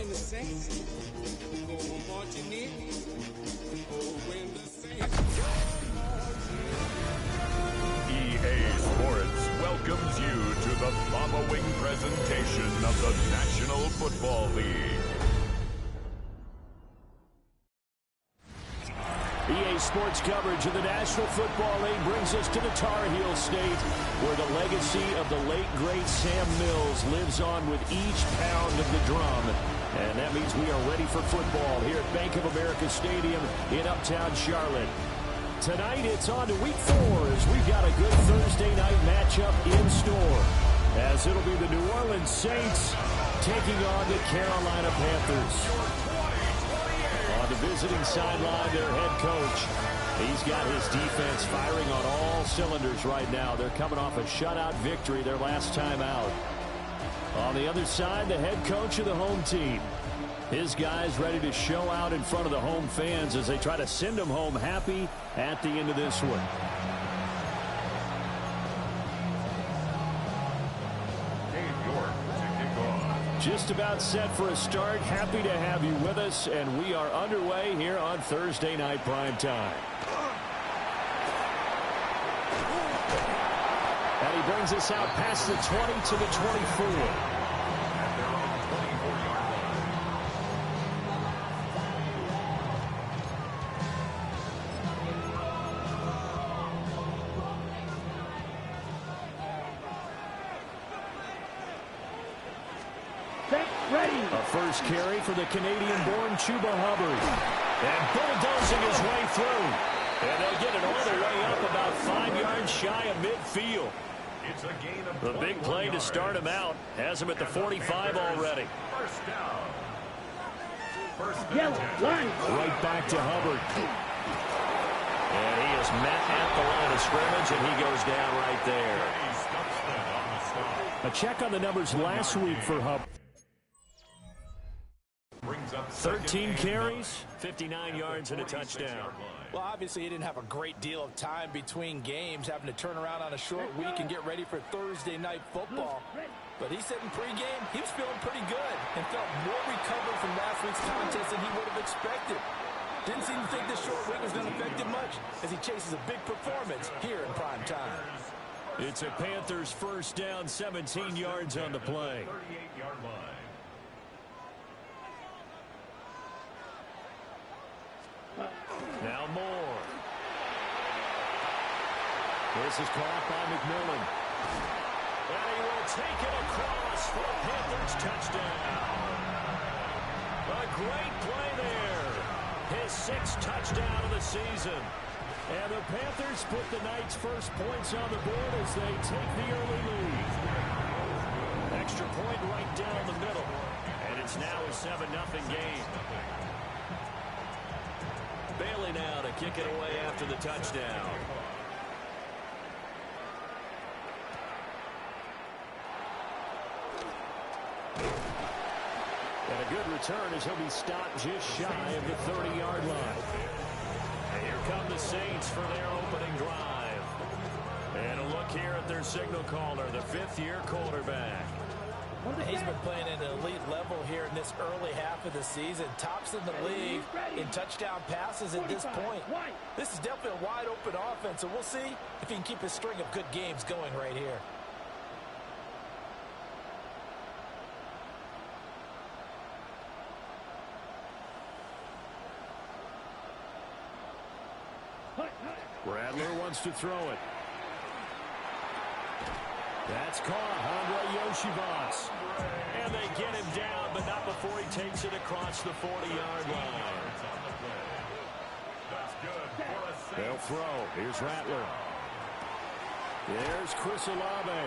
when the Saints go marching in. Oh, when the Saints go marching in. EA Sports welcomes you to the following presentation of the National Football League. EA Sports coverage of the National Football League brings us to the Tar Heel State, where the legacy of the late, great Sam Mills lives on with each pound of the drum. And that means we are ready for football here at Bank of America Stadium in Uptown Charlotte. Tonight, it's on to Week 4 as we've got a good Thursday night matchup in store, as it'll be the New Orleans Saints taking on the Carolina Panthers. On the visiting sideline, their head coach. He's got his defense firing on all cylinders right now. They're coming off a shutout victory their last time out. On the other side, the head coach of the home team. His guys ready to show out in front of the home fans as they try to send them home happy at the end of this one. Just about set for a start. Happy to have you with us, and we are underway here on Thursday Night Prime Time. And he brings us out past the 20 to the 24. First carry for the Canadian-born Chuba Hubbard. And bulldozing his way through. And they'll get it all the way up about 5 yards shy of midfield. It's a gain of the big play to start him out. Has him at the 45 already. First down. Right back to Hubbard. And he is met at the line of scrimmage, and he goes down right there. A check on the numbers last week for Hubbard. 13 carries, 59 yards, and a touchdown. Well, obviously, he didn't have a great deal of time between games, having to turn around on a short week and get ready for Thursday night football. But he said in pregame, he was feeling pretty good and felt more recovered from last week's contest than he would have expected. Didn't seem to think this short week was going to affect him much as he chases a big performance here in prime time. It's a Panthers first down, 17 yards on the play. 38-yard line. Now Moore. This is caught by McMillan. And he will take it across for a Panthers touchdown. A great play there. His 6th touchdown of the season. And the Panthers put the Knights' first points on the board as they take the early lead. Extra point right down the middle. And it's now a 7-0 game. Bailey now to kick it away after the touchdown. And a good return as he'll be stopped just shy of the 30-yard line. And here come the Saints for their opening drive. And a look here at their signal caller, the 5th-year quarterback. He's been playing at an elite level here in this early half of the season. Tops in the league in touchdown passes at this point. This is definitely a wide-open offense, so we'll see if he can keep his string of good games going right here. Rattler wants to throw it. That's caught. Andre Yoshivas. And they get him down, but not before he takes it across the 40-yard line. They'll throw. Here's Rattler. There's Chris Olave.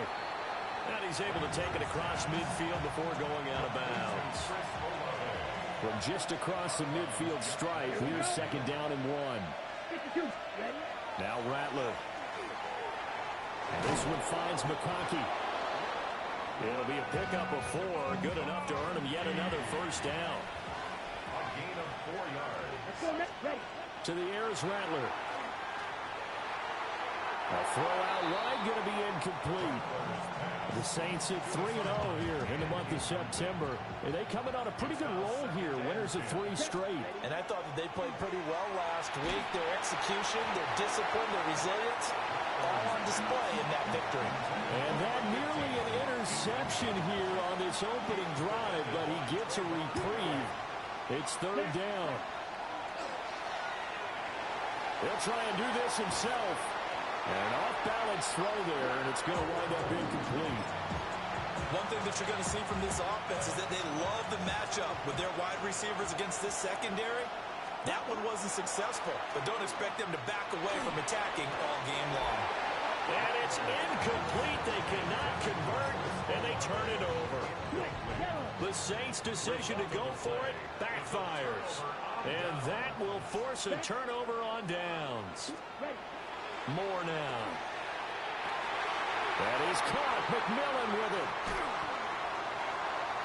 And he's able to take it across midfield before going out of bounds. From just across the midfield stripe, here's 2nd down and 1. Now Rattler. This one finds McConkey. It'll be a pickup of 4, good enough to earn him yet another first down. A gain of 4 yards. To the air is Rattler. A throw out wide going to be incomplete. The Saints at 3-0 here in the month of September. And they coming on a pretty good roll here. Winners of 3 straight. And I thought that they played pretty well last week. Their execution, their discipline, their resilience, all on display in that victory. And that nearly an interception here on this opening drive, but he gets a reprieve. It's 3rd down. He'll try and do this himself. An off-balance throw there, and it's going to wind up incomplete. One thing that you're going to see from this offense is that they love the matchup with their wide receivers against this secondary. That one wasn't successful, but don't expect them to back away from attacking all game long. And it's incomplete. They cannot convert, and they turn it over. The Saints' decision to go for it backfires. And that will force a turnover on downs. More now. That is caught. McMillan with it.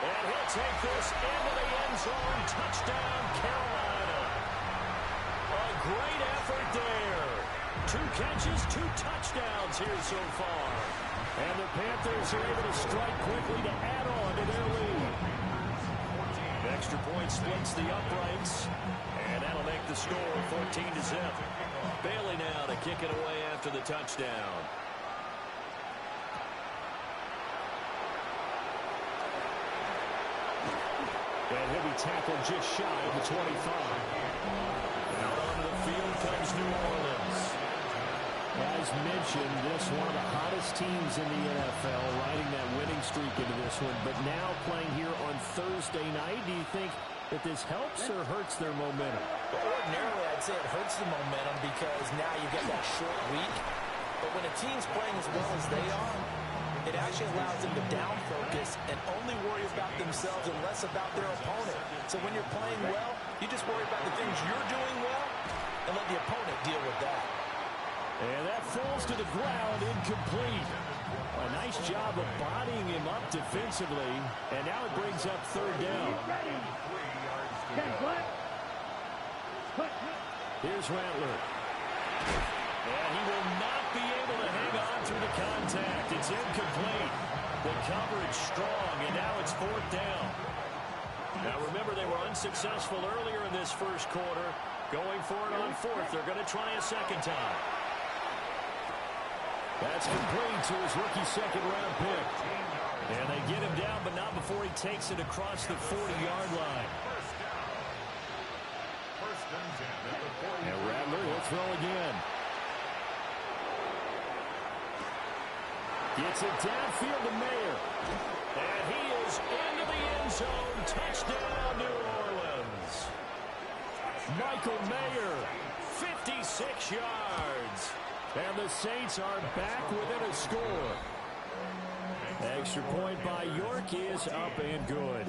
And he'll take this into the end zone. Touchdown, Carolina. A great effort there. 2 catches, 2 touchdowns here so far. And the Panthers are able to strike quickly to add on to their lead. Extra point splits the uprights. And that'll make the score 14-0. Bailey now to kick it away after the touchdown. And he'll be tackled just shy of the 25. Out onto the field comes New Orleans. As mentioned, this one of the hottest teams in the NFL, riding that winning streak into this one, but now playing here on Thursday night. Do you think that this helps or hurts their momentum? Well, ordinarily, I'd say it hurts the momentum because now you get that short week. But when a team's playing as well as they are, it actually allows them to down focus and only worry about themselves and less about their opponent. So when you're playing well, you just worry about the things you're doing well and let the opponent deal with that. And that falls to the ground, incomplete. A nice job of bodying him up defensively. And now it brings up 3rd down. Here's Rattler. And he will not be able to hang on through the contact. It's incomplete. The coverage strong, and now it's 4th down. Now remember, they were unsuccessful earlier in this first quarter. Going for it on 4th. They're going to try a second time. That's complete to his rookie 2nd-round pick. And they get him down, but not before he takes it across the 40-yard line. And Rattler will throw again. Gets it downfield to Mayer. And he is into the end zone. Touchdown, New Orleans. Michael Mayer, 56 yards. And the Saints are back within a score. Extra point by York is up and good.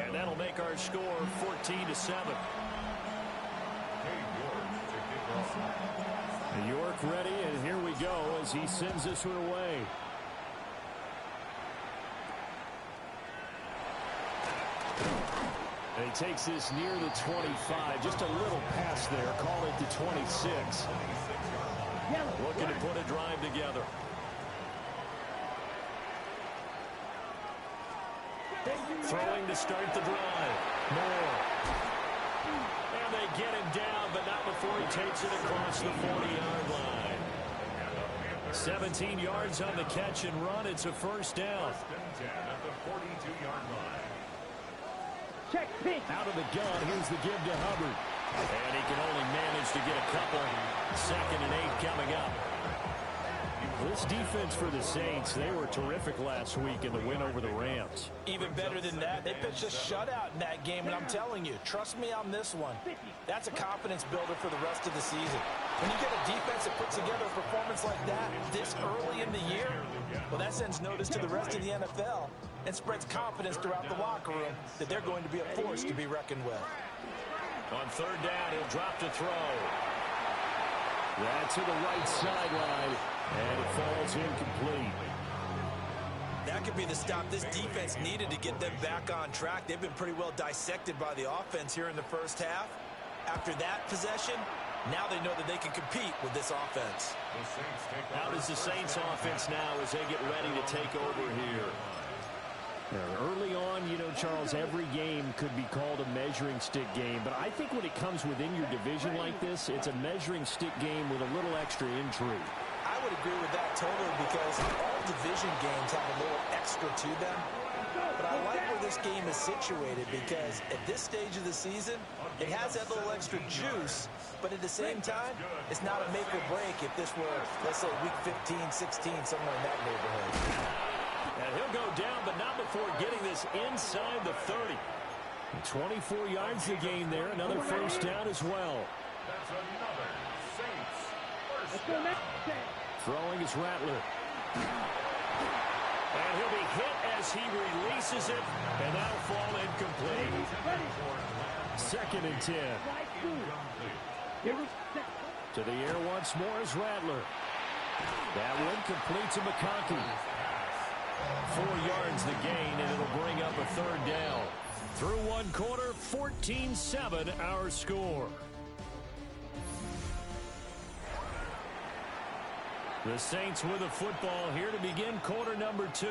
And that'll make our score 14-7. York ready, and here we go as he sends this one away. And he takes this near the 25. Just a little pass there. Call it the 26. Looking to put a drive together. Throwing to start the drive. Moore. And they get him down, but not before he takes it across the 40-yard line. 17 yards on the catch and run. It's a 1st down. Out of the gun, here's the give to Hubbard. And he can only manage to get a couple. 2nd and 8 coming up. This defense for the Saints, they were terrific last week in the win over the Rams. Even better than that, they pitched a shutout in that game, and I'm telling you, trust me on this one. That's a confidence builder for the rest of the season. When you get a defense that puts together a performance like that this early in the year, well, that sends notice to the rest of the NFL and spreads confidence throughout the locker room that they're going to be a force to be reckoned with. On 3rd down, he'll drop to throw. That's to the right sideline, and it falls incomplete. That could be the stop this defense needed to get them back on track. They've been pretty well dissected by the offense here in the first half. After that possession, Now they know that they can compete with this offense. Out is the Saints offense now as they get ready to take over here. Now, early on, you know, Charles, every game could be called a measuring stick game. But I think when it comes within your division like this, it's a measuring stick game with a little extra intrigue. I would agree with that totally because all division games have a little extra to them. But I like where this game is situated because at this stage of the season, it has that little extra juice. But at the same time, it's not a make or break if this were, let's say, week 15, 16, somewhere in that neighborhood. And he'll go down, but not before getting this inside the 30. 24 yards to gain there. Another first down as well. That's another Saints first down. Throwing is Rattler. And he'll be hit as he releases it, and that'll fall incomplete. 2nd and 10. To the air once more is Rattler. That one complete to McConkey. 4 yards the gain, and it'll bring up a 3rd down. Through one quarter, 14-7 our score. The Saints with the football here to begin quarter number 2,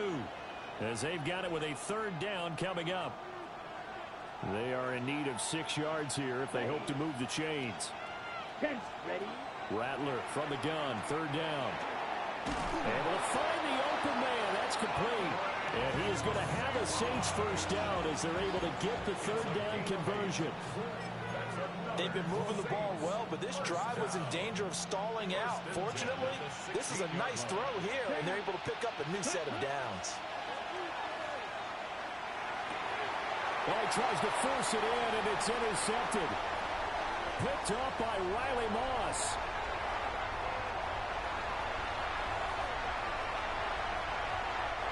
as they've got it with a 3rd down coming up. They are in need of 6 yards here if they hope to move the chains. Ready? Rattler from the gun, 3rd down. Able to find the open man. That's complete. And he is going to have a Saints first down as they're able to get the 3rd down conversion. They've been moving the ball well, but this drive was in danger of stalling out. Fortunately, this is a nice throw here, and they're able to pick up a new set of downs. Well, he tries to force it in, and it's intercepted. Picked up by Riley Moss.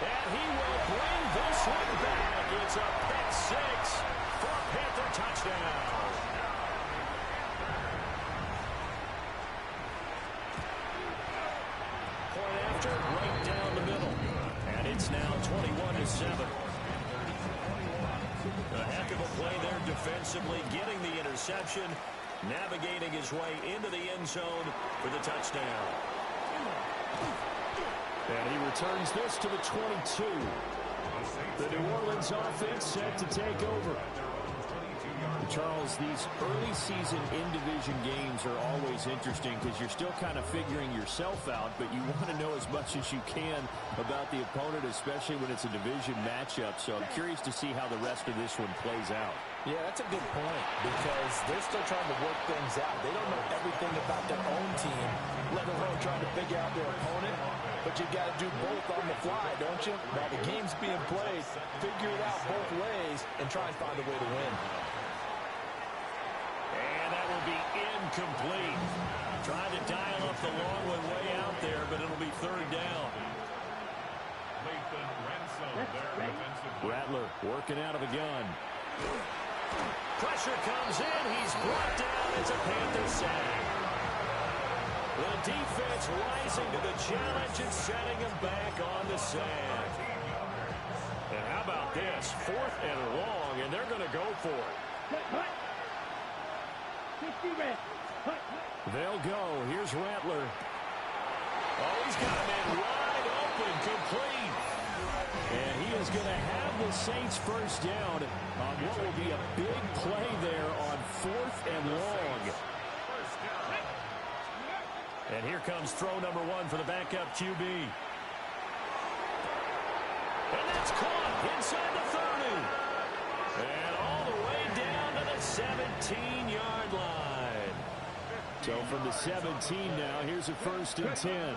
And he will bring this one back. It's a pick 6 for a Panther touchdown. Point after, right down the middle. And it's now 21-7. A heck of a play there defensively, getting the interception, navigating his way into the end zone for the touchdown. And he returns this to the 22. The New Orleans offense set to take over. Charles, these early season in-division games are always interesting because you're still kind of figuring yourself out, but you want to know as much as you can about the opponent, especially when it's a division matchup. So I'm curious to see how the rest of this one plays out. Yeah, that's a good point because they're still trying to work things out. They don't know everything about their own team, let alone trying to figure out their opponent. But you got to do both on the fly, don't you? While the game's being played, figure it out both ways and try and find a way to win. And that will be incomplete. Trying to dial up the long one way out there, but it'll be 3rd down. Rattler working out of a gun. Pressure comes in. He's brought down. It's a Panther sack. The defense rising to the challenge and setting him back on the sack. And how about this? 4th and long, and they're going to go for it. They'll go. Here's Rattler. Oh, he's got a man wide open, complete. And he is going to have the Saints first down on what will be a big play there on 4th and long. And here comes throw number 1 for the backup QB. And that's caught inside the 30. And all the way down to the 17-yard line. So from the 17 now, here's a 1st and 10.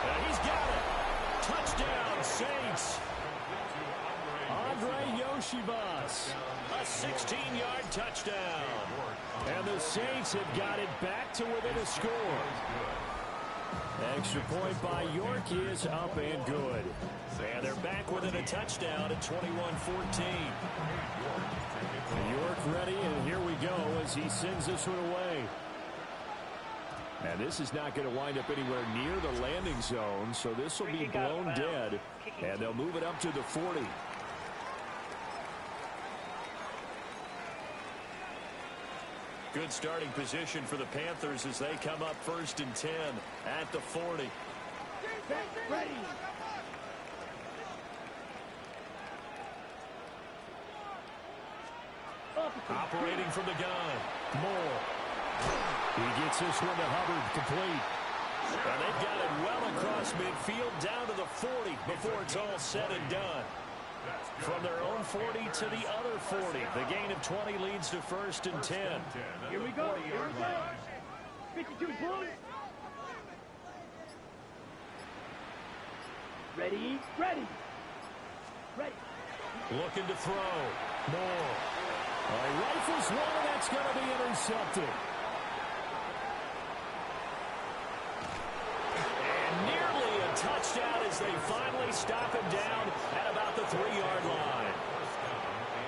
And he's got it. Touchdown, Saints. Andre Yoshibas. A 16-yard touchdown. And the Saints have got it back to within a score. Extra point by York is up and good. And they're back within a touchdown at 21-14. York ready, and here we go as he sends this one away. And this is not going to wind up anywhere near the landing zone, so this will be blown dead. And they'll move it up to the 40. Good starting position for the Panthers as they come up 1st and 10 at the 40. Ready. Operating from the gun. Moore. He gets this one to Hubbard, complete. And they've got it well across midfield down to the 40 before it's all said and done. From their own 40 to the other 40. The gain of 20 leads to 1st and 10. Here we go. 52 Blues. Ready. Ready. Ready. Looking to throw. Moore. Rifles one, and that's going to be intercepted. And nearly a touchdown as they finally stop him down at about the 3-yard line.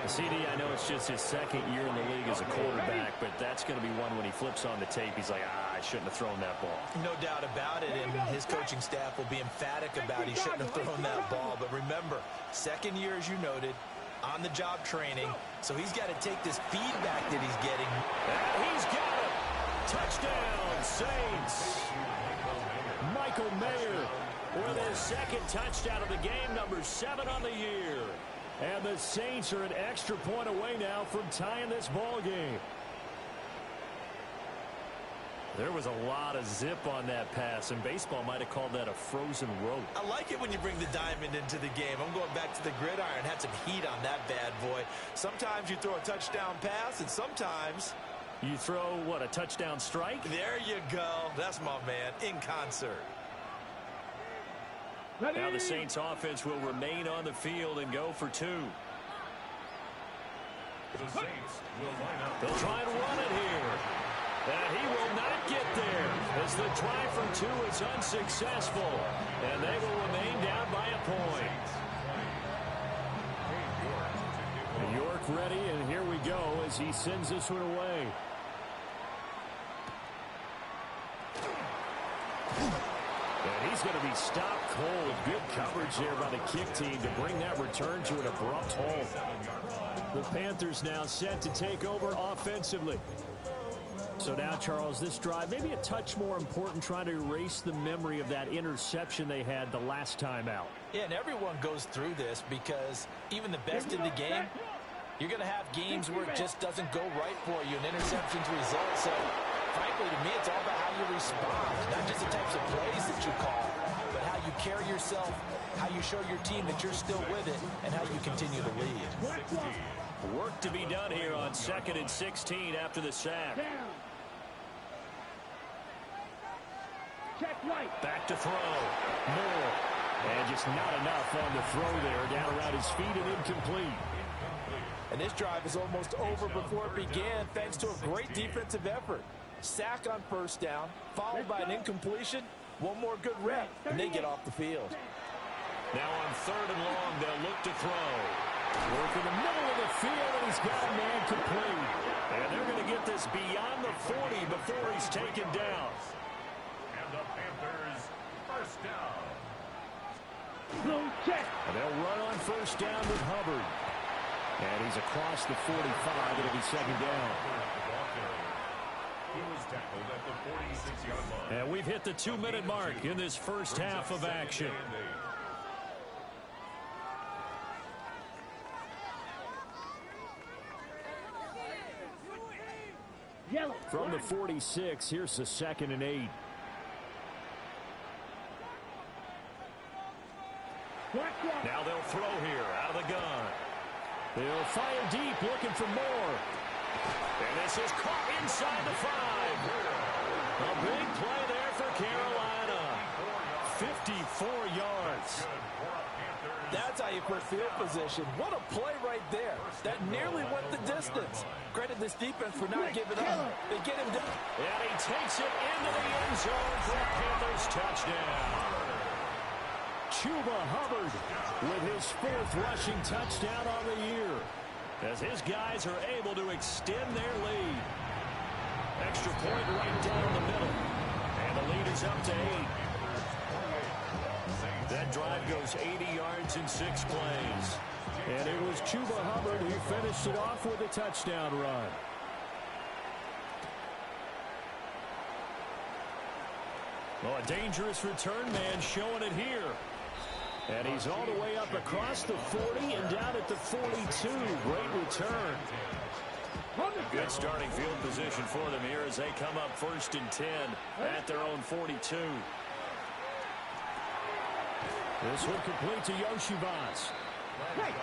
CD, I know it's just his 2nd year in the league as a quarterback, but that's going to be one when he flips on the tape. He's like, I shouldn't have thrown that ball. No doubt about it, and his coaching staff will be emphatic about he shouldn't have thrown that ball. But remember, 2nd year, as you noted, on-the-job training, so he's got to take this feedback that he's getting. And he's got it. Touchdown, Saints. Michael Mayer with his 2nd touchdown of the game, number 7 on the year. And the Saints are an extra point away now from tying this ball game. There was a lot of zip on that pass, and baseball might have called that a frozen rope. I like it when you bring the diamond into the game. I'm going back to the gridiron. Had some heat on that bad boy. Sometimes you throw a touchdown pass, and sometimes you throw, what, a touchdown strike? There you go. That's my man, in concert. Ready. Now the Saints offense will remain on the field and go for 2. The Saints will line up. They'll try and run it here. And he will not get there as the try for 2 is unsuccessful. And they will remain down by a point. York ready, and here we go as he sends this one away. And he's going to be stopped cold. Good coverage there by the kick team to bring that return to an abrupt halt. The Panthers now set to take over offensively. So now, Charles, this drive, maybe a touch more important, trying to erase the memory of that interception they had the last time out. Yeah, and everyone goes through this because even the best in the game, you're going to have games where it just doesn't go right for you, and interceptions result. So, frankly, to me, it's all about how you respond, not just the types of plays that you call, but how you carry yourself, how you show your team that you're still with it, and how you continue to lead. Work to be done here on 2nd and 16 after the sack. Check right. Back to throw. Moore. And just not enough on the throw there. Down around his feet and incomplete. And this drive is almost over before it began thanks to a great defensive effort. Sack on 1st down, followed by an incompletion. One more good rep, and they get off the field. Now on 3rd and long, they'll look to throw. Work in the middle of the field, and he's got a man complete. And they're going to get this beyond the 40 before he's taken down. And the Panthers, 1st down. Blue check. And they'll run on 1st down with Hubbard. And he's across the 45. It'll be 2nd down. He was tackled at the 46-yard line. And we've hit the 2-minute mark in this first half of action. Yellow. From the 46, here's the 2nd and 8. Now they'll throw here out of the gun. They'll fire deep, looking for more. And this is caught inside the 5. A big play there for Carolina. 54 yards. That's how you put field position. What a play right there. That nearly went the distance. Credit this defense for not giving up. They get him down. And he takes it into the end zone for a Panthers touchdown. Chuba Hubbard with his 4th rushing touchdown on the year, as his guys are able to extend their lead. Extra point right down the middle. And the lead is up to 8. That drive goes 80 yards in 6 plays. And it was Chuba Hubbard who finished it off with a touchdown run. Well, a dangerous return man showing it here. And he's all the way up across the 40 and down at the 42. Great return. Good starting field position for them here as they come up 1st and 10 at their own 42. This will complete to Yoshivas.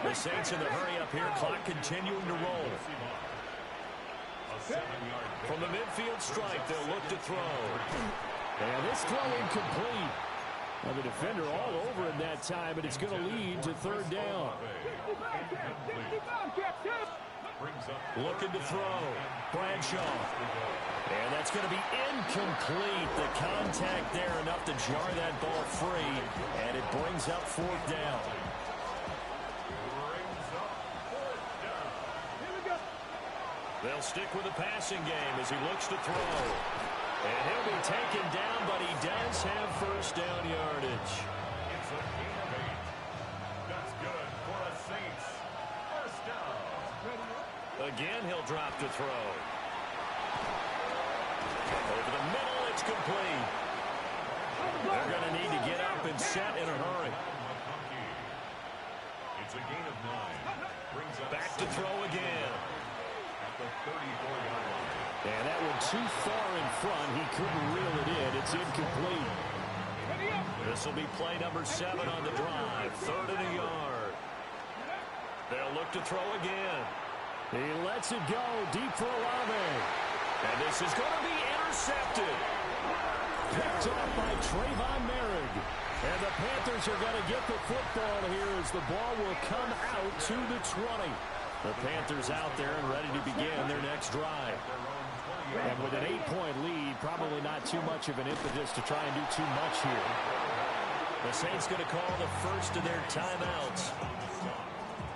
The Saints in the hurry up here. Clock continuing to roll. From the midfield strike, they'll look to throw. And this throw incomplete. Now the defender all over him that time, and it's going to lead to 3rd down. Looking to throw. Bradshaw. And that's going to be incomplete. The contact there enough to jar that ball free, and it brings up 4th down. They'll stick with the passing game as he looks to throw. And he'll be taken down, but he does have 1st down yardage. It's a gain of 8. That's good for a Saints 1st down. Again, he'll drop to throw. Over the middle, it's complete. They're going to need to get up and set in a hurry. It's a gain of 9. Brings up Back to throw again. at the 34-yard line. And that one too far in front. He couldn't reel it in. It's incomplete. This will be play number 7 on the drive. 3rd and a yard. They'll look to throw again. He lets it go deep for Olave. And this is going to be intercepted. Picked off by Trayvon Merrick. And the Panthers are going to get the football here as the ball will come out to the 20. The Panthers out there and ready to begin their next drive. And with an 8-point lead, probably not too much of an impetus to try and do too much here. The Saints going to call the first of their timeouts,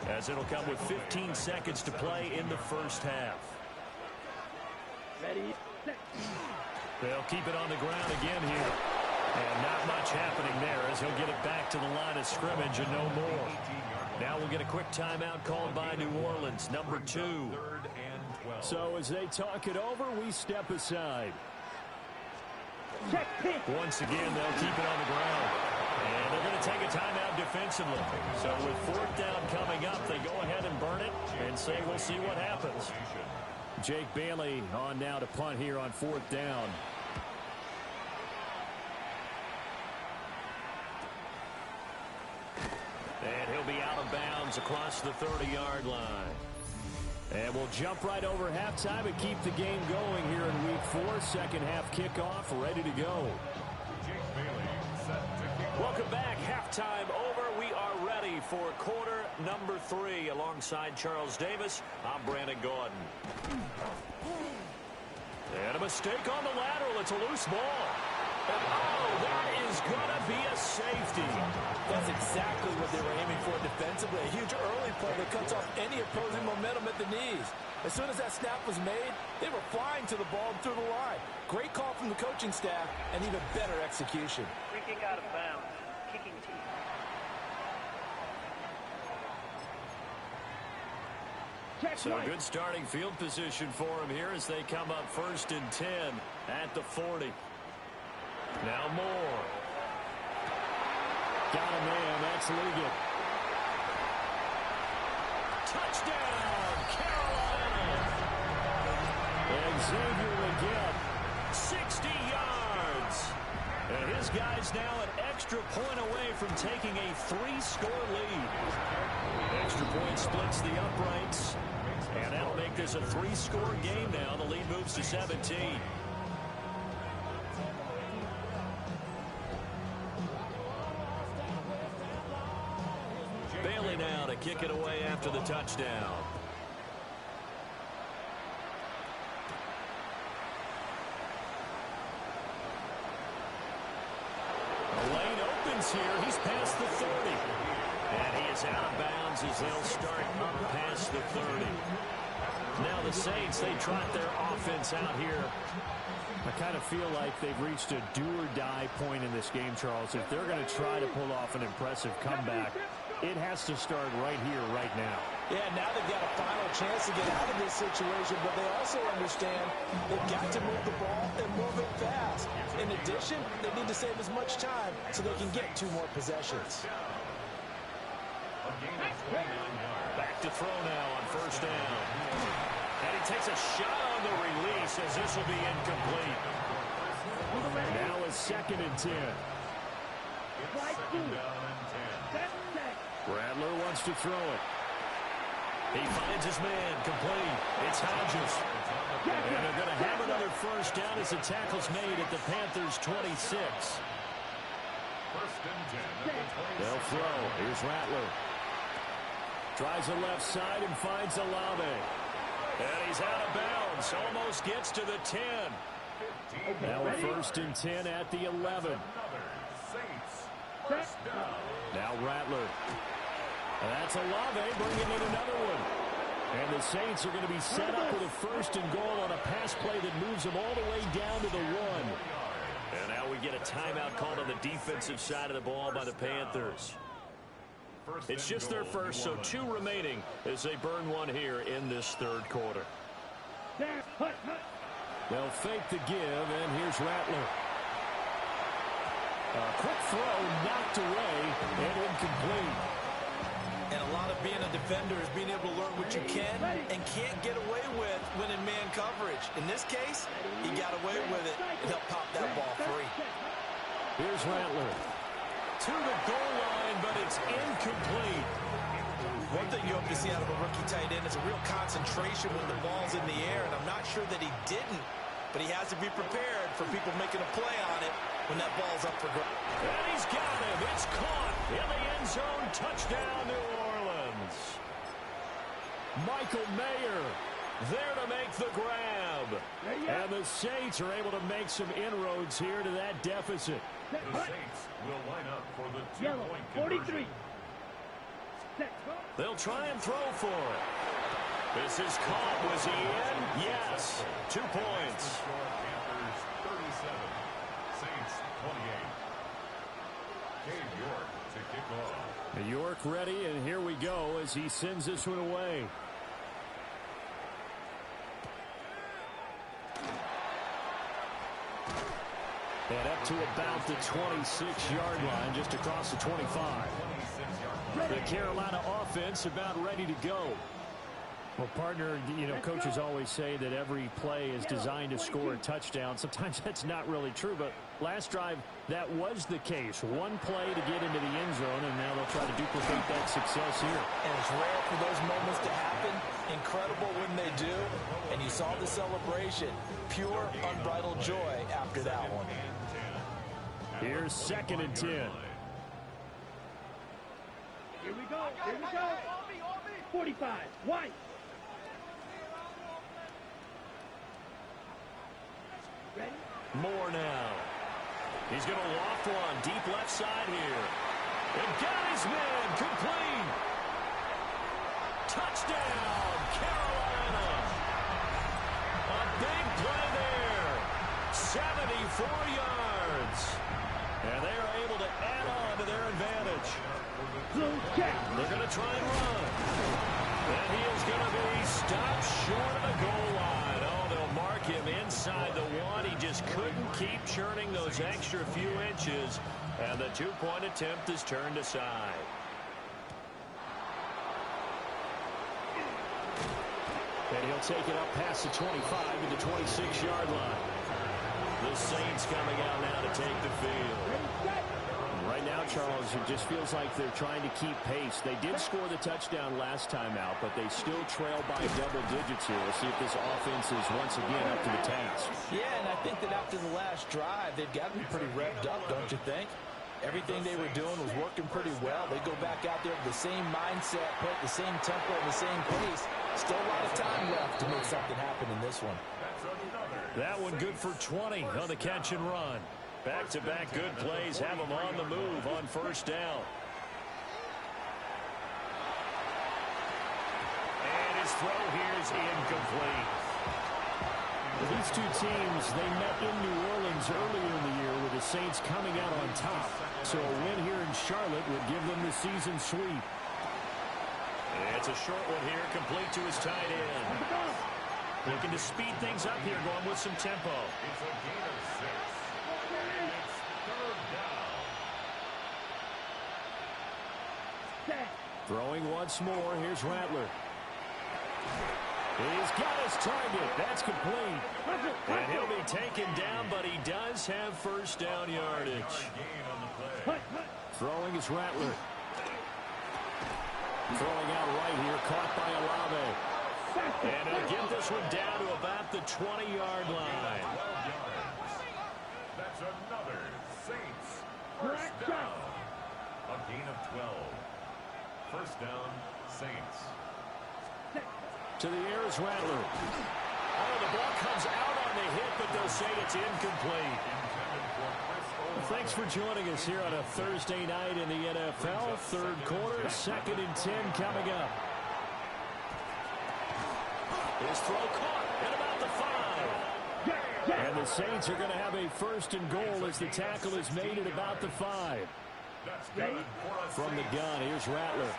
as it'll come with 15 seconds to play in the 1st half. Ready. They'll keep it on the ground again here. And not much happening there as he'll get it back to the line of scrimmage and no more. Now we'll get a quick timeout called by New Orleans, number 2. 3rd and 12. So as they talk it over, we step aside. Check pitch. Once again, they'll keep it on the ground. And they're going to take a timeout defensively. So with 4th down coming up, they go ahead and burn it and say we'll see what happens. Jake Bailey on now to punt here on 4th down. And he'll be out of bounds across the 30-yard line. And we'll jump right over halftime and keep the game going here in Week 4. 2nd half kickoff, ready to go. Jake Bailey set to kick. Welcome back. Halftime over. We are ready for quarter number 3. Alongside Charles Davis, I'm Brandon Gaudin. And a mistake on the lateral. It's a loose ball. And oh, that is going to be a safety. That's exactly what they were aiming for defensively. A huge early play that cuts off any opposing momentum at the knees. As soon as that snap was made, they were flying to the ball and through the line. Great call from the coaching staff and even better execution. Free kick out of bounds. Kicking team. So a good starting field position for him here as they come up 1st and 10 at the 40. Now Moore. Got a man. That's Liggett. Touchdown, Carolina. And Xavier Liggett, 60 yards. And his guy's now an extra point away from taking a 3-score lead. Extra point splits the uprights. And that'll make this a 3-score game now. The lead moves to 17. Bailey now to kick it away after the touchdown. The lane opens here. He's past the 30. And he is out of bounds as they'll start up past the 30. Now the Saints, they trot their offense out here. I kind of feel like they've reached a do-or-die point in this game, Charles. If they're going to try to pull off an impressive comeback, it has to start right here, right now. Yeah, now they've got a final chance to get out of this situation, but they also understand they've got to move the ball and move it fast. In addition, they need to save as much time so they can get 2 more possessions. Back to throw now on first down. And he takes a shot on the release as this will be incomplete. Now a 2nd and 10. Rattler wants to throw it. He finds his man, complete. It's Hodges. And they're going to have another first down as the tackle's made at the Panthers' 26. They'll throw. Here's Rattler. Tries the left side and finds Olave. And he's out of bounds. Almost gets to the 10. Now a 1st and 10 at the 11. Now Rattler. That's Olave bringing in another one. And the Saints are going to be set up with a 1st and goal on a pass play that moves them all the way down to the 1. And now we get a timeout called on the defensive side of the ball by the Panthers. It's just their first, so 2 remaining as they burn one here in this 3rd quarter. They'll fake the give, and here's Rattler. A quick throw knocked away and incomplete. And a lot of being a defender is being able to learn what you can and can't get away with when in man coverage. In this case, he got away with it and he'll pop that ball free. Here's Rattler. To the goal line, but it's incomplete. One thing you hope to see out of a rookie tight end is a real concentration when the ball's in the air, and I'm not sure that he didn't, but he has to be prepared for people making a play on it when that ball's up for grabs. And he's got him. It's caught in the end zone. Touchdown, New Orleans. Michael Mayer there to make the grab. And the Saints are able to make some inroads here to that deficit. The Saints will line up for the 2-point conversion. 43. They'll try and throw for it. This is caught. Was he in? Yes. 2 points. Panthers 37, Saints 28. Dave York to kick off. York ready, and here we go as he sends this one away. And up to about the 26-yard line, just across the 25. The Carolina offense about ready to go. Well, partner, you know, coaches always say that every play is designed to score a touchdown. Sometimes that's not really true, but last drive, that was the case. One play to get into the end zone, and now they'll try to duplicate that success here. And it's rare for those moments to happen. Incredible when they do. And you saw the celebration. Pure, unbridled joy after that one. Here's 2nd and 10. Here we go. Here we go. 45. White. Ready? More now. He's going to loft one deep left side here. And got his man complete. Touchdown, Carolina. A big play there. 74 yards. And they are able to add on to their advantage. Blue check. They're going to try and run. And he is going to be stopped short of the goal line. Oh, they'll mark him inside the 1. He just couldn't keep churning those extra few inches. And the 2-point attempt is turned aside. And he'll take it up past the 25 to the 26-yard line. The Saints coming out now to take the field. Right now, Charles, it just feels like they're trying to keep pace. They did score the touchdown last time out, but they still trail by double digits here. We'll see if this offense is once again up to the task. Yeah, and I think that after the last drive, they've got to be pretty revved up, don't you think? Everything they were doing was working pretty well. They go back out there with the same mindset, put the same tempo and the same pace. Still a lot of time left to make something happen in this one. That one good for 20 on the catch and run. Back-to-back good plays have them on the move on first down. And his throw here is incomplete. These two teams, they met in New Orleans earlier in the year with the Saints coming out on top. So a win here in Charlotte would give them the season sweep. It's a short one here, complete to his tight end. Looking to speed things up here, going with some tempo. It's a gain of 6. And it's third down. Throwing once more, here's Rattler. He's got his target. That's complete. And he'll be taken down, but he does have first down yardage. Throwing is Rattler. Throwing out right here, caught by Olave. And he'll get this one down to about the 20-yard line. That's another Saints first down. A gain of 12. First down, Saints. To the air is Rattler. Oh, the ball comes out on the hit, but they'll say it's incomplete. Well, thanks for joining us here on a Thursday night in the NFL. Third quarter, 2nd and 10 coming up. His throw caught at about the 5. And the Saints are going to have a first and goal as the tackle is made at about the 5. From the gun, here's Rattler.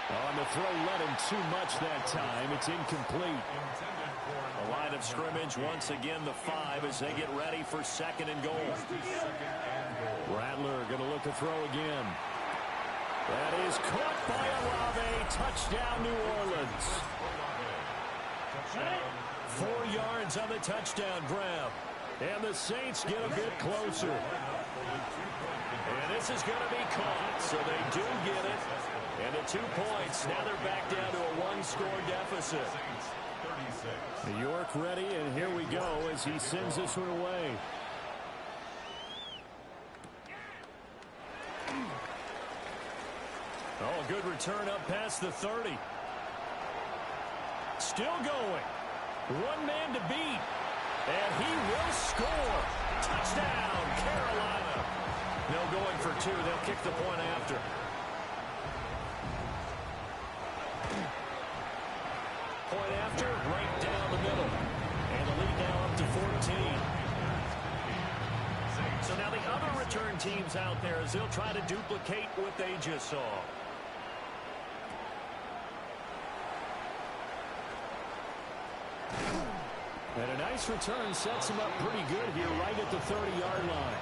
On the throw, let him too much that time. It's incomplete. The line of scrimmage, once again, the 5 as they get ready for 2nd and goal. Rattler going to look to throw again. That is caught by Olave. Touchdown, New Orleans. 4 yards on the touchdown grab. And the Saints get a bit closer. And this is going to be caught, so they do get it. And the 2 points, now they're back down to a 1-score deficit. New York ready, and here we go as he sends this one away. Oh, a good return up past the 30. Still going. 1 man to beat. And he will score. Touchdown, Carolina. No going for 2. They'll kick the point after. Point after, right down the middle. And the lead now up to 14. So now the other return teams out there as they'll try to duplicate what they just saw. And a nice return sets him up pretty good here right at the 30-yard line.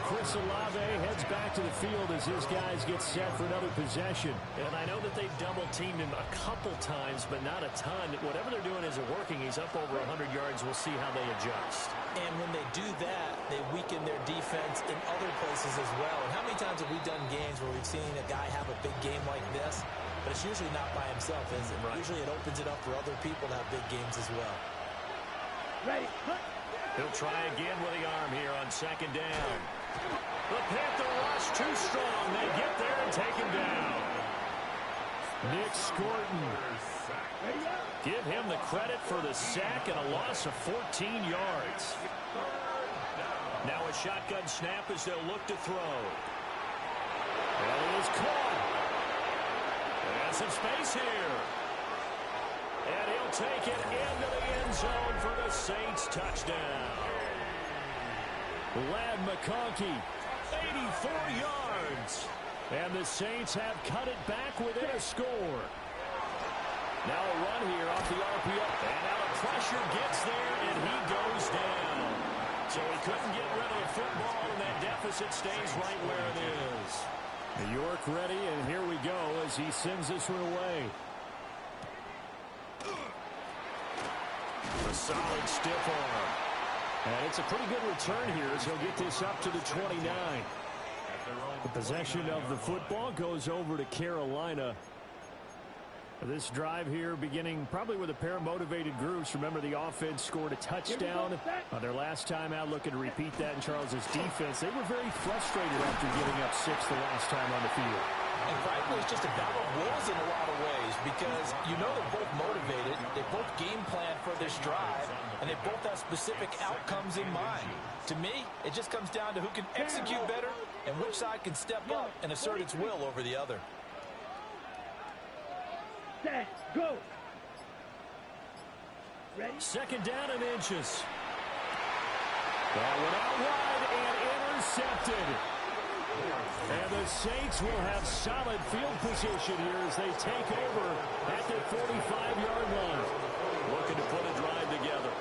Chris Olave heads back to the field as his guys get set for another possession. And I know that they've double-teamed him a couple times, but not a ton. Whatever they're doing isn't working. He's up over 100 yards. We'll see how they adjust. And when they do that, they weaken their defense in other places as well. And how many times have we done games where we've seen a guy have a big game like this, but it's usually not by himself, is it? Right. Usually it opens it up for other people to have big games as well. Ready. He'll try again with the arm here on 2nd down. The Panther rush too strong. They get there and take him down. Nick Scorton. Give him the credit for the sack and a loss of 14 yards. Now a shotgun snap as they'll look to throw. And it is caught. There's some space here. And he'll take it into the end zone for the Saints touchdown. Ladd McConkey, 84 yards. And the Saints have cut it back within a score. Now a run here off the RPO. And now the pressure gets there, and he goes down. So he couldn't get rid of the football, and that deficit stays right where it is. New York ready, and here we go as he sends this one away. A solid stiff arm. And it's a pretty good return here as he'll get this up to the 29. The possession of the football goes over to Carolina. This drive here beginning probably with a pair of motivated groups. Remember, the offense scored a touchdown on their last time out. Looking to repeat that in Charles's defense. They were very frustrated after giving up 6 the last time on the field. And frankly, it's just a battle of wills in a lot of ways because you know they're both motivated, they both game plan for this drive, and they both have specific outcomes in mind. To me, it just comes down to who can execute better and which side can step up and assert its will over the other. Set, go. Ready? 2nd down and inches. That went out wide and intercepted. And the the Saints will have solid field position here as they take over at their 45-yard line. Looking to put a drive together.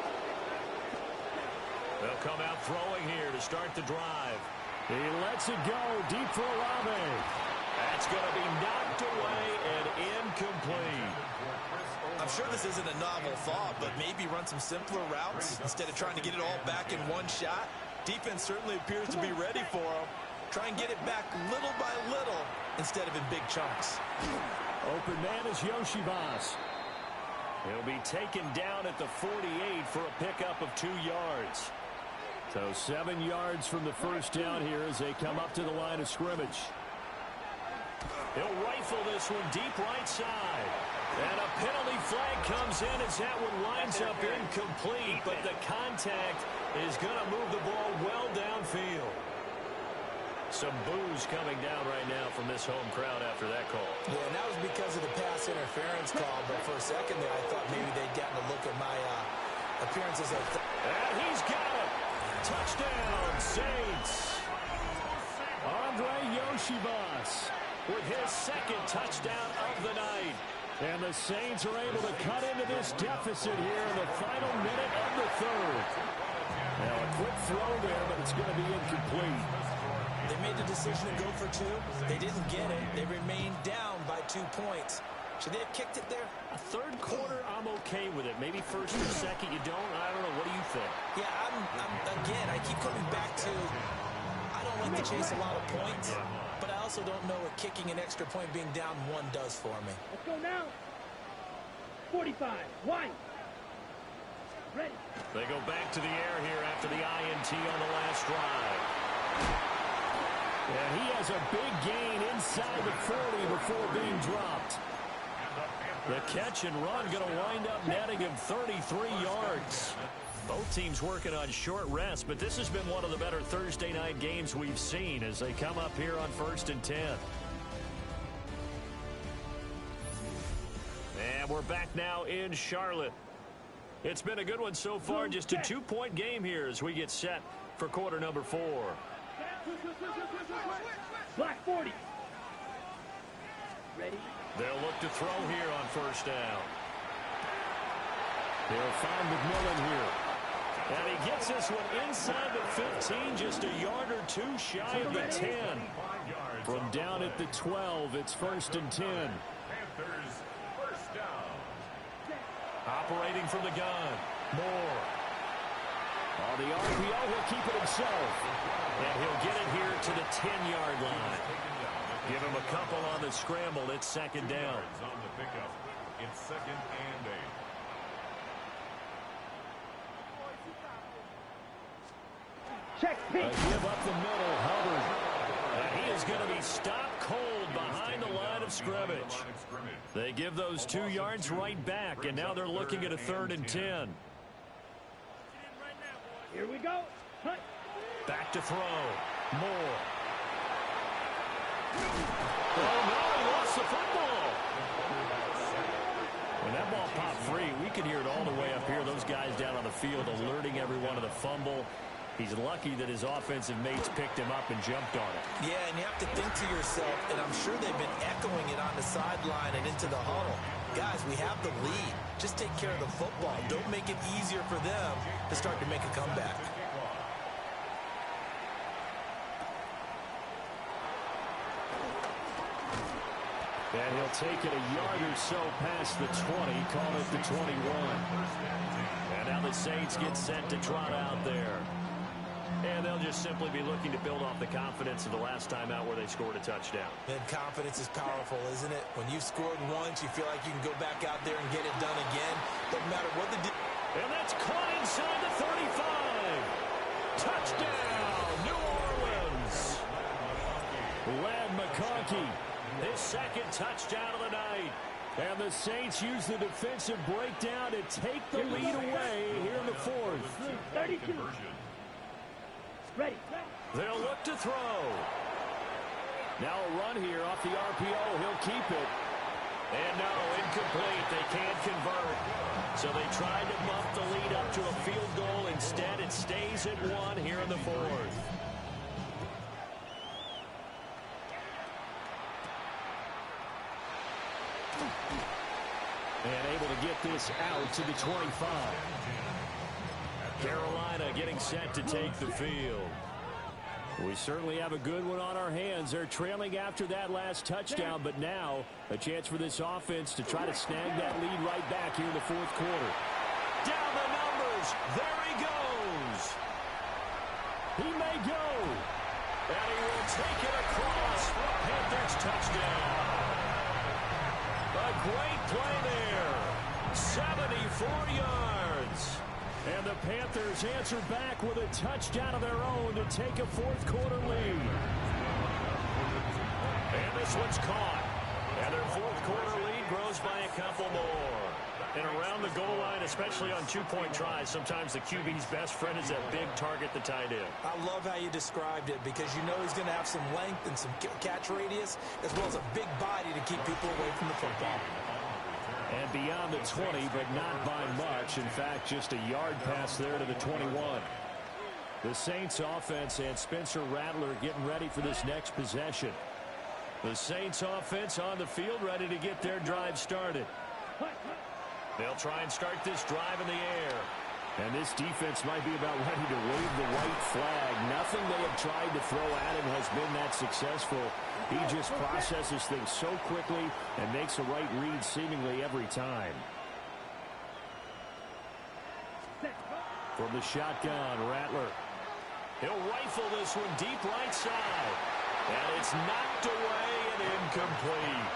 They'll come out throwing here to start the drive. He lets it go deep for Olave. That's going to be knocked away and incomplete. I'm sure this isn't a novel thought, but maybe run some simpler routes instead of trying to get it all back in one shot. Defense certainly appears to be ready for him. Try and get it back little by little instead of in big chunks. Open man is Yoshibas. He'll be taken down at the 48 for a pickup of 2 yards. So 7 yards from the first down here as they come up to the line of scrimmage. He'll rifle this one deep right side. And a penalty flag comes in as that one winds up incomplete, but the contact is going to move the ball well downfield. Some boos coming down right now from this home crowd after that call. Yeah, and that was because of the pass interference call, but for a second there I thought maybe they'd gotten a look at my appearances. And he's got it. Touchdown, Saints. Andre Yoshibas with his second touchdown of the night. And the Saints are able to cut into this deficit here in the final minute of the third. Now a quick throw there, but it's going to be incomplete. They made the decision to go for 2. They didn't get it. They remained down by 2 points. Should they have kicked it there? A third quarter, I'm okay with it. Maybe first or second, you don't. I don't know. What do you think? Yeah, again, I keep coming back to I don't like to chase a lot of points, but I also don't know what kicking an extra point being down 1 does for me. Let's go now. 45. Wide. Ready. They go back to the air here after the INT on the last drive. And he has a big gain inside the 40 before being dropped. The catch and run going to wind up netting him 33 yards. Both teams working on short rest, but this has been one of the better Thursday night games we've seen as they come up here on 1st and 10. And we're back now in Charlotte. It's been a good one so far, just a 2-point game here as we get set for quarter number 4. Black 40. Ready. They'll look to throw here on first down. They'll find McMillan here. And he gets this one inside the 15, just a yard or 2 shy of the 10. From down at the 12, it's 1st and 10. Panthers, first down. Operating from the gun. Moore. On the RPO, he'll keep it himself. And he'll get it here to the 10-yard line. Give him a couple on the scramble. It's 2nd down. On the pickup. It's 2nd and 8. Check pitch. Give up the middle, Hubbard. And he is going to be stopped cold behind the line of scrimmage. They give those 2 yards right back, and now they're looking at a 3rd and 10. Here we go. Hut. Back to throw. Moore. Oh, no, he lost the football. When that ball popped free, we could hear it all the way up here. Those guys down on the field alerting everyone of the fumble. He's lucky that his offensive mates picked him up and jumped on it. Yeah, and you have to think to yourself, and I'm sure they've been echoing it on the sideline and into the huddle. Guys, we have the lead. Just take care of the football. Don't make it easier for them to start to make a comeback. And he'll take it a yard or so past the 20, call it the 21. And now the Saints get set to trot out there. And they'll just simply be looking to build off the confidence of the last time out where they scored a touchdown. And confidence is powerful, isn't it? When you've scored once, you feel like you can go back out there and get it done again. Doesn't matter what the... And that's caught inside the 35. Touchdown, New Orleans. Ladd McConkey, his 2nd touchdown of the night. And the Saints use the defensive breakdown to take the lead away here in the 4th. 32. Ready. They'll look to throw. Now a run here off the RPO. He'll keep it. And no, incomplete. They can't convert. So they tried to bump the lead up to a field goal. Instead, it stays at 1 here in the 4th. this out to the 25. Carolina getting set to take the field. We certainly have a good one on our hands. They're trailing after that last touchdown, but now a chance for this offense to try to snag that lead right back here in the fourth quarter. Down the numbers. There he goes. He may go. And he will take it across for a Panthers touchdown. A great play there. 74 yards. And the Panthers answer back with a touchdown of their own to take a fourth quarter lead. And this one's caught. And their fourth quarter lead grows by a couple more. And around the goal line, especially on two-point tries, sometimes the QB's best friend is that big target, the tight end. I love how you described it because you know he's going to have some length and some catch radius as well as a big body to keep people away from the football. And beyond the 20, but not by much. In fact, just a yard pass there to the 21. The Saints offense and Spencer Rattler getting ready for this next possession. The Saints offense on the field ready to get their drive started. They'll try and start this drive in the air. And this defense might be about ready to wave the white flag. Nothing they have tried to throw at him has been that successful. He just processes things so quickly and makes a right read seemingly every time. From the shotgun, Rattler. He'll rifle this one deep right side. And it's knocked away and incomplete.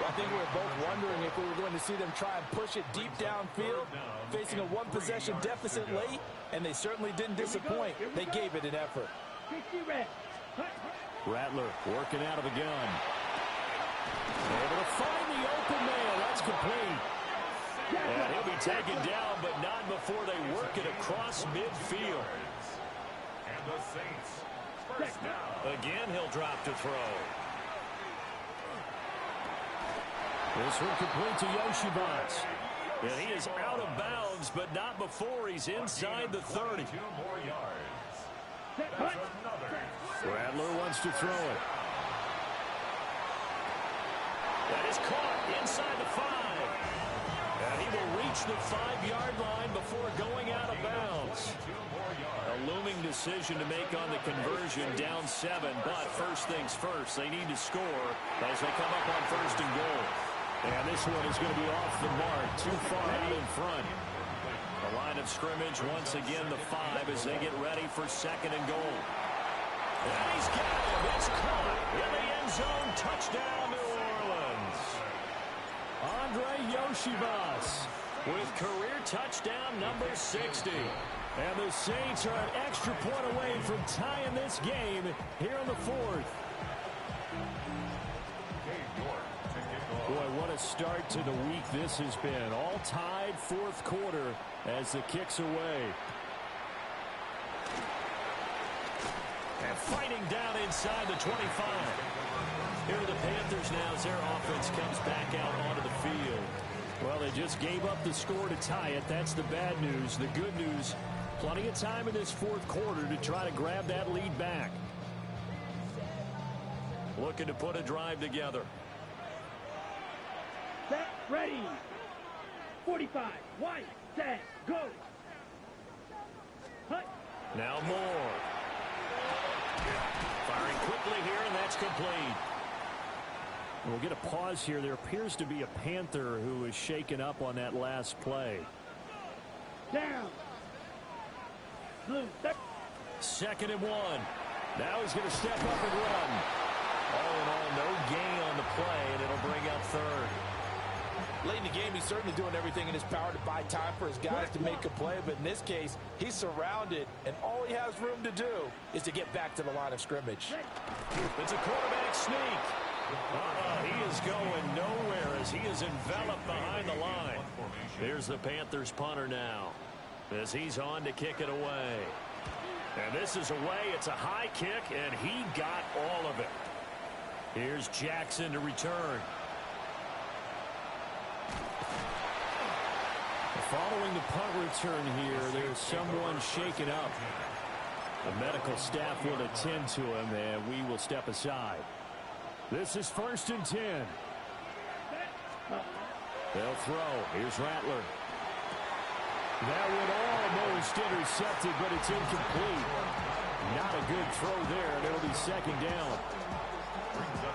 I think we were both wondering if we were going to see them try and push it deep downfield, facing a one-possession deficit late, and they certainly didn't disappoint. They gave it an effort. Rattler working out of a gun. Able to find the open man. That's complete. And he'll be taken down, but not before they work it across midfield. And the Saints first down. Again, he'll drop to throw. This one complete to Yoshibas. And he is out of bounds, but not before he's inside the 30. 2 more yards. That's another. Rattler wants to throw it. That is caught inside the 5. And he will reach the 5-yard line before going out of bounds. A looming decision to make on the conversion, down 7. But first things first, they need to score as they come up on first and goal. And this one is going to be off the mark, too far out in front. The line of scrimmage, once again, the 5 as they get ready for second and goal. And he's got it. It's caught in the end zone. Touchdown, New Orleans. Andre Yoshibas with career touchdown number 60. And the Saints are an extra point away from tying this game here in the fourth. Boy, what a start to the week this has been. All tied fourth quarter as the kick's away. And fighting down inside the 25. Here are the Panthers now as their offense comes back out onto the field. Well, they just gave up the score to tie it. That's the bad news. The good news, plenty of time in this fourth quarter to try to grab that lead back. Looking to put a drive together. Set, ready. 45, white, set, go. Hut. Now Moore. Firing quickly here, and that's complete. We'll get a pause here. There appears to be a Panther who is shaken up on that last play. Down. Blue, set. 2nd and 1. Now he's going to step up and run. All in all, no gain on the play, and it'll bring up 3rd. Late in the game, he's certainly doing everything in his power to buy time for his guys to make a play. But in this case, he's surrounded, and all he has room to do is to get back to the line of scrimmage. It's a quarterback sneak. He is going nowhere as he is enveloped behind the line. Here's the Panthers punter now as he's on to kick it away. And this is away. It's a high kick, and he got all of it. Here's Jackson to return. Following the punt return here, there's someone shaken up. The medical staff will attend to him, and we will step aside. This is 1st and 10. They'll throw. Here's Rattler. That one almost intercepted, but it's incomplete. Not a good throw there, and it'll be second down.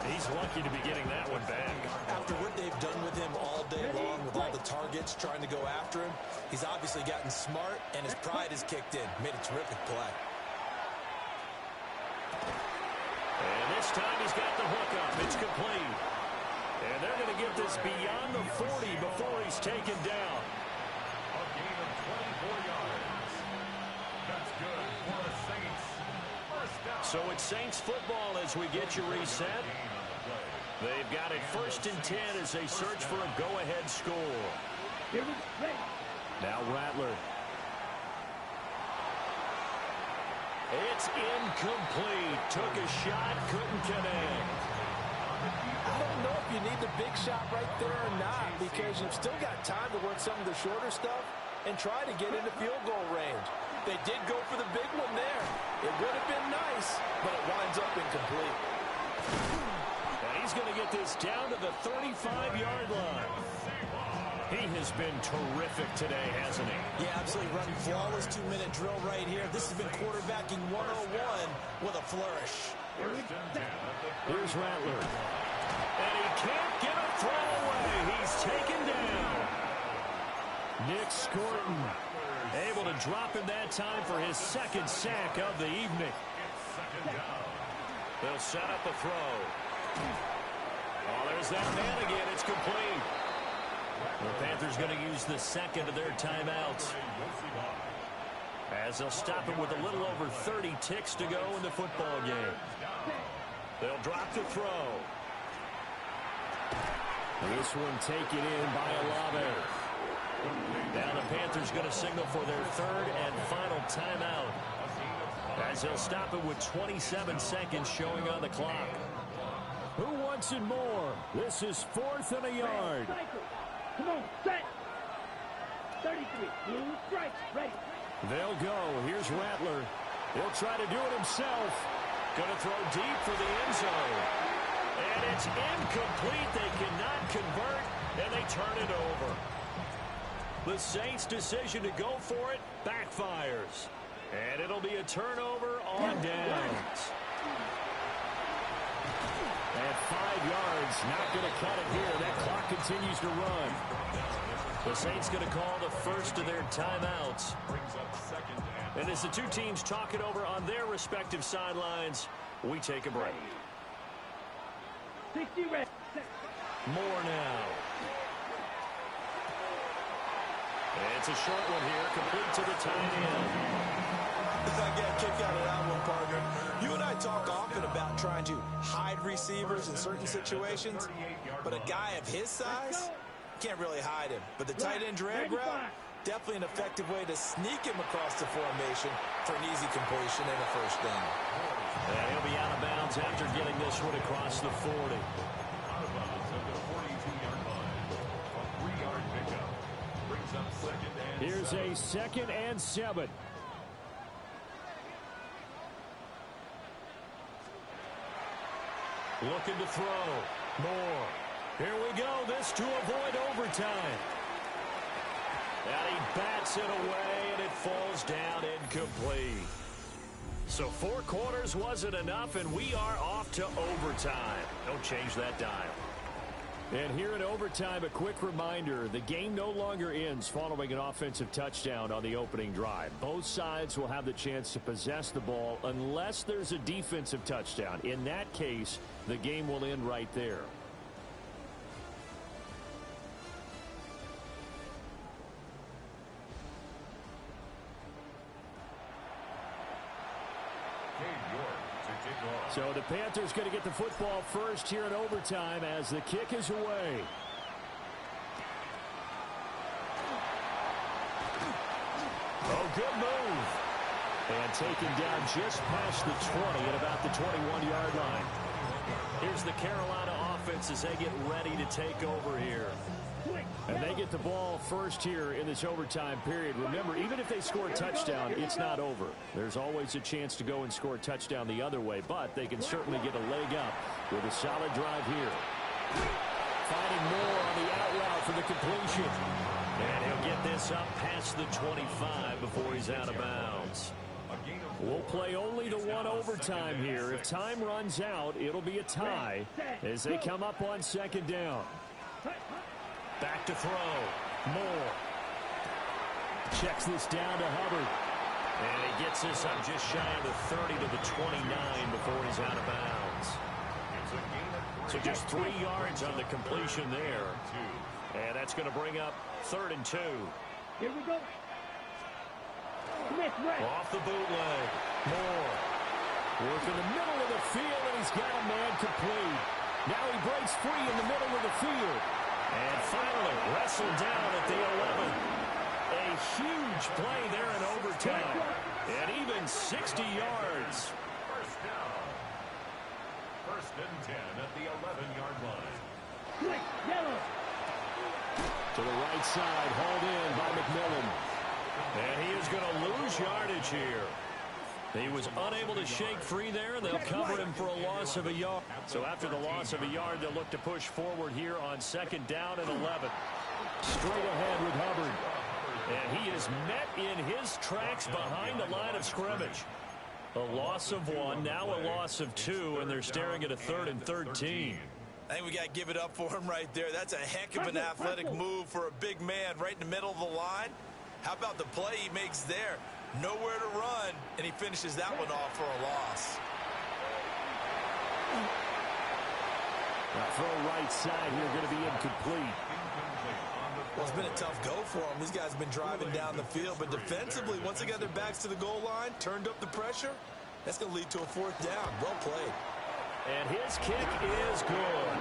He's lucky to be getting that one back. After what they've done with him all day long, with all the targets trying to go after him, he's obviously gotten smart, and his pride has kicked in. Made a terrific play. And this time he's got the hook up. It's complete. And they're going to get this beyond the 40 before he's taken down. A gain of 24 yards. That's good for the Saints. First down. So it's Saints football as we get you reset. They've got it 1st and 10 as they search for a go-ahead score. Now Rattler. It's incomplete. Took a shot, couldn't connect. I don't know if you need the big shot right there or not, because you've still got time to work some of the shorter stuff and try to get into field goal range. They did go for the big one there. It would have been nice, but it winds up incomplete. And he's going to get this down to the 35-yard line. He has been terrific today, hasn't he? Yeah, absolutely running flawless 2-minute drill right here. This has been quarterbacking 101 with a flourish. Here's Rattler. And he can't get a throw away. He's taken down. Nick Scorton able to drop him that time for his 2nd sack of the evening. They'll set up a throw. Oh, there's that man again. It's complete. The Panthers going to use the 2nd of their timeouts, as they'll stop him with a little over 30 ticks to go in the football game. They'll drop the throw. This one taken in by Olave. Now the Panthers going to signal for their 3rd and final timeout, as they'll stop it with 27 seconds showing on the clock. Who wants it more? This is 4th and a yard. Come on, set. 33. Blue strike. Ready. They'll go. Here's Rattler. He'll try to do it himself. Going to throw deep for the end zone. And it's incomplete. They cannot convert, and they turn it over. The Saints' decision to go for it backfires. And it'll be a turnover on downs. At 5 yards, not going to cut it here. That clock continues to run. The Saints going to call the 1st of their timeouts. And as the two teams talk it over on their respective sidelines, we take a break. 60 red. More now. It's a short one here, complete to the tight end. I get a kick out of that one, partner. You and I talk often about trying to hide receivers in certain situations, but a guy of his size can't really hide him. But the tight end drag route, definitely an effective way to sneak him across the formation for an easy completion and a 1st down. And he'll be out of bounds after getting this one across the 40. Out of bounds at the 42-yard line. A 3-yard pickup brings up 2nd and 7. Here's a 2nd and 7. Looking to throw. More. Here we go. This to avoid overtime. And he bats it away, and it falls down incomplete. So 4 quarters wasn't enough, and we are off to overtime. Don't change that dial. And here in overtime, a quick reminder, the game no longer ends following an offensive touchdown on the opening drive. Both sides will have the chance to possess the ball unless there's a defensive touchdown. In that case, the game will end right there. So the Panthers going to get the football first here in overtime as the kick is away. Oh, good move. And taken down just past the 20 at about the 21-yard line. Here's the Carolina offense as they get ready to take over here. And they get the ball first here in this overtime period. Remember, even if they score a touchdown, it's not over. There's always a chance to go and score a touchdown the other way, but they can certainly get a leg up with a solid drive here. Finding more on the out route for the completion. And he'll get this up past the 25 before he's out of bounds. We'll play only the one overtime here. If time runs out, it'll be a tie as they come up on second down. Back to throw. Moore. Checks this down to Hubbard. And he gets this up just shy of the 30 to the 29 before he's out of bounds. So just 3 yards on the completion there. And that's going to bring up 3rd and 2. Here we go. Smith, right. Off the bootleg. Moore. Working the middle of the field, and he's got a man complete. Now he breaks free in the middle of the field. And finally wrestled down at the 11. A huge play there in overtime. And even 60 yards. First down. 1st and 10 at the 11-yard line. Quick, yellow. To the right side, hauled in by McMillan. And he is going to lose yardage here. He was unable to shake free there. They'll cover him for a loss of a yard. So after the loss of a yard, they'll look to push forward here on 2nd down and 11. Straight ahead with Hubbard. And he is met in his tracks behind the line of scrimmage. A loss of 1, now a loss of 2, and they're staring at a 3rd and 13. I think we got to give it up for him right there. That's a heck of an athletic move for a big man right in the middle of the line. How about the play he makes there? Nowhere to run, and he finishes that one off for a loss. Now throw right side here, going to be incomplete. Well, it's been a tough go for him. These guys have been driving down the field, but defensively, once they got their backs to the goal line, turned up the pressure, that's going to lead to a 4th down. Well played. And his kick is good.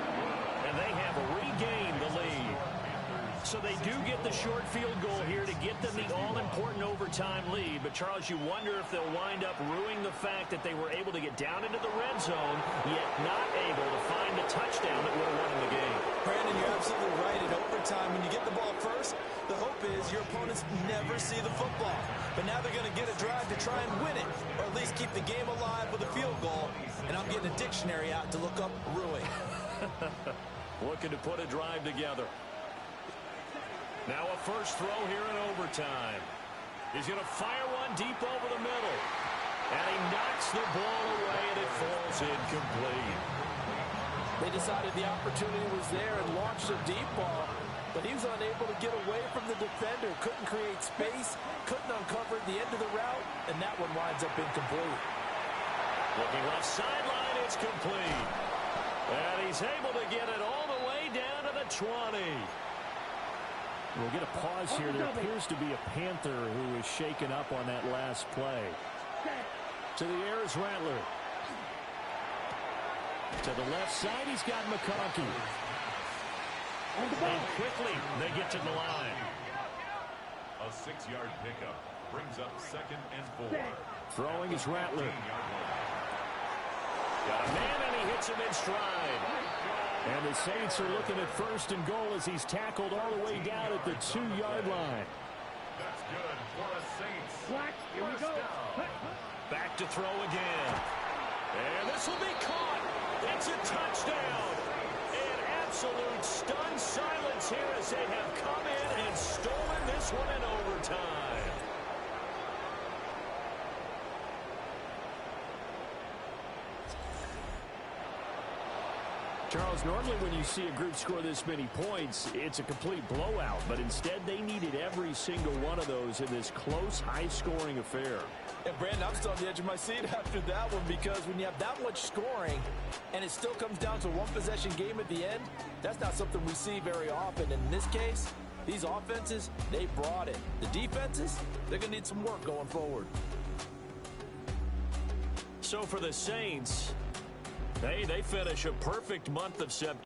And they have regained the lead. So they do get the short field goal here to get them the all-important overtime lead. But, Charles, you wonder if they'll wind up ruining the fact that they were able to get down into the red zone, yet not able to find the touchdown that would have won the game. Brandon, you're absolutely right. In overtime, when you get the ball first, the hope is your opponents never see the football. But now they're going to get a drive to try and win it, or at least keep the game alive with a field goal. And I'm getting a dictionary out to look up ruin. Looking to put a drive together. Now a first throw here in overtime. He's going to fire one deep over the middle. And he knocks the ball away, and it falls incomplete. They decided the opportunity was there and launched a deep ball, but he was unable to get away from the defender, couldn't create space, couldn't uncover the end of the route, and that one winds up incomplete. Looking left sideline, it's complete. And he's able to get it all the way down to the 20. We'll get a pause here. There appears to be a Panther who is shaken up on that last play. To the air is Rattler. To the left side, he's got McConkey. And quickly, they get to the line. A 6-yard pickup brings up 2nd and 4. Throwing is Rattler. Got a man, and he hits him in stride. And the Saints are looking at 1st and goal as he's tackled all the way down at the 2-yard line. That's good for a Saints. Black, here we go. Back to throw again. And this will be caught. It's a touchdown. An absolute stunned silence here as they have come in and stolen this one in overtime. Charles, normally when you see a group score this many points, it's a complete blowout. But instead, they needed every single one of those in this close, high-scoring affair. And, Brandon, I'm still on the edge of my seat after that one because when you have that much scoring and it still comes down to a one-possession game at the end, that's not something we see very often. And in this case, these offenses, they brought it. The defenses, they're going to need some work going forward. So for the Saints, they finish a perfect month of September.